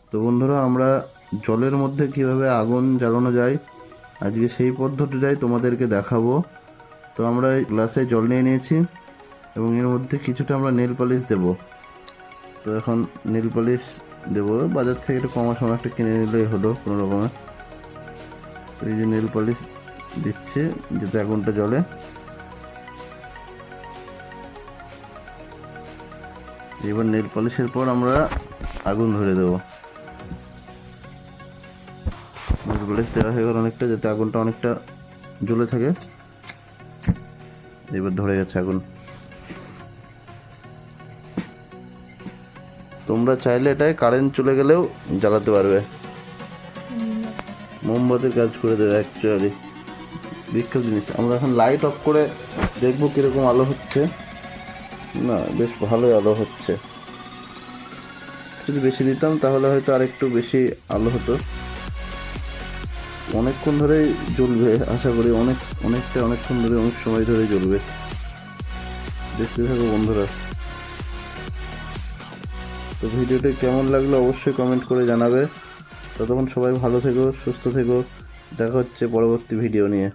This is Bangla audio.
তো বন্ধুরা, আমরা জলের মধ্যে কিভাবে আগুন জ্বালানো যায় আজকে সেই পদ্ধতিটাই তোমাদেরকে দেখাবো। তো আমরা এই গ্লাসে জল নিয়ে নিয়েছি এবং এর মধ্যে কিছুটা আমরা নেল পালিশ দেব। তো এখন নেল পালিশ দেবো, বাজার থেকে একটু কমা একটা কিনে নিলেই হলো কোনো রকমে। তো এই যে নেল পালিশ দিচ্ছি যাতে আগুনটা জ্বলে। এবার নেল পালিশের পর আমরা আগুন ধরে দেবো। নেল পালিশ দেওয়া হয়ে গেল অনেকটা, যাতে আগুনটা অনেকটা জ্বলে থাকে। এবার ধরে গেছে আগুন। তোমরা চাইলে এটায় কারেন্ট চলে গেলেও জ্বালাতে পারবে, মোমবাতির কাজ করে দেবে অ্যাকচুয়ালি। বিখ্যাত জিনিস। আমরা এখন লাইট অফ করে দেখবো কিরকম আলো হচ্ছে। না, বেশ ভালোই আলো হচ্ছে। যদি বেশি দিতাম তাহলে হয়তো আরেকটু বেশি আলো হতো। অনেকক্ষণ ধরেই জ্বলবে আশা করি, অনেকক্ষণ ধরে, অনেক সময় ধরে জ্বলবে। দেখতে থাকো বন্ধুরা। তো ভিডিওটি কেমন লাগলো অবশ্যই কমেন্ট করে জানাবে। ততক্ষণ সবাই ভালো থেকো, সুস্থ থেকো। দেখা হচ্ছে পরবর্তী ভিডিও নিয়ে।